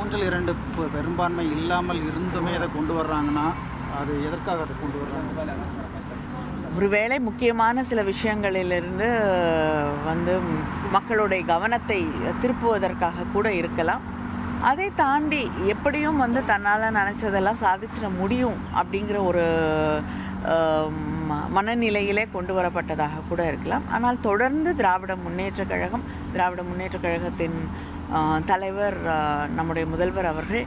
ஆண்கள் 2 பெரும்பான்மை இல்லாமல் இருந்துமே அதை கொண்டு வர்றாங்கன்னா அது எதற்காக அதை கொண்டு வர்றாங்க? ஒருவேளை முக்கியமான சில விஷயங்களிலிருந்து வந்து மக்களுடைய கவனத்தை திருப்புவதற்காக கூட இருக்கலாம். அதை தாண்டி எப்படியும் வந்து தன்னால் நினச்சதெல்லாம் சாதிச்சிட முடியும் அப்படிங்கிற ஒரு மனநிலையிலே கொண்டு வரப்பட்டதாக கூட இருக்கலாம். ஆனால் தொடர்ந்து திராவிட முன்னேற்றக் கழகத்தின் தலைவர் நம்முடைய முதல்வர் அவர்கள்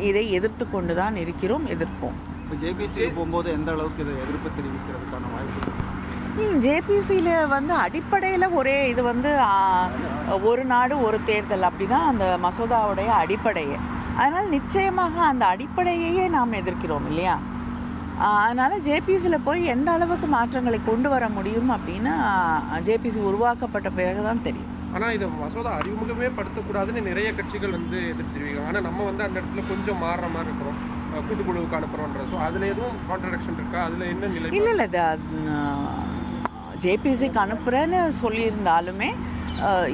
இதை எதிர்த்து கொண்டு தான் இருக்கிறோம், எதிர்ப்போம். இப்போ ஜேபிசிக்கு போகும்போது எந்த அளவுக்கு இதை எதிர்ப்பு தெரிவிக்கிறதுக்கான வாய்ப்பு? ஜேபிசியில் வந்து அடிப்படையில் ஒரே இது வந்து ஒரு நாடு ஒரு தேர்தல் அப்படி தான் அந்த மசோதாவுடைய அடிப்படையே. அதனால் நிச்சயமாக அந்த அடிப்படையையே நாம் எதிர்க்கிறோம் இல்லையா? அதனால் ஜேபிசியில் போய் எந்த அளவுக்கு மாற்றங்களை கொண்டு வர முடியும் அப்படின்னு ஜேபிசி உருவாக்கப்பட்ட பிறகு தான் தெரியும். ஆனால் இதை மசோதா அறிமுகமே படுத்தக்கூடாதுன்னு நிறைய கட்சிகள் வந்து எதிர்த்து தெரிவிக்கிறாங்க. ஆனால் நம்ம வந்து அந்த இடத்துல கொஞ்சம் மாறுற மாதிரி இருக்கிறோம், கூட்டுக்குழுவுக்கு அனுப்புகிறோன்ற. ஸோ அதில் எதுவும் கான்ட்ரடிக்ஷன் இருக்கா? அதில் என்ன நிலை? இல்லை ஜேபிசிக்கு அனுப்புகிறேன்னு சொல்லியிருந்தாலுமே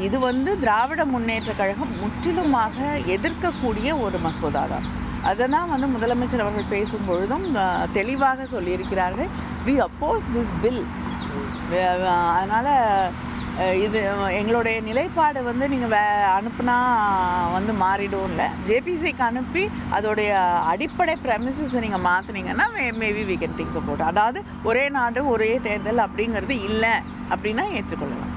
இது வந்து திராவிட முன்னேற்ற கழகம் முற்றிலுமாக எதிர்க்கக்கூடிய ஒரு மசோதா தான். அதை தான் வந்து முதலமைச்சர் அவர்கள் பேசும்பொழுதும் தெளிவாக சொல்லியிருக்கிறார்கள், வி அப்போஸ் திஸ் பில். அதனால் இது எங்களுடைய நிலைப்பாடு வந்து நீங்கள் அனுப்புனா வந்து மாறிடும் இல்லை. ஜேபிசிக்கு அனுப்பி அதோடைய அடிப்படை ப்ரெமிசஸை நீங்கள் மாற்றினீங்கன்னா maybe we can think about. அதாவது ஒரே நாடு ஒரே தேர்தல் அப்படிங்கிறது இல்லை அப்படின்னா ஏற்றுக்கொள்ளலாம்.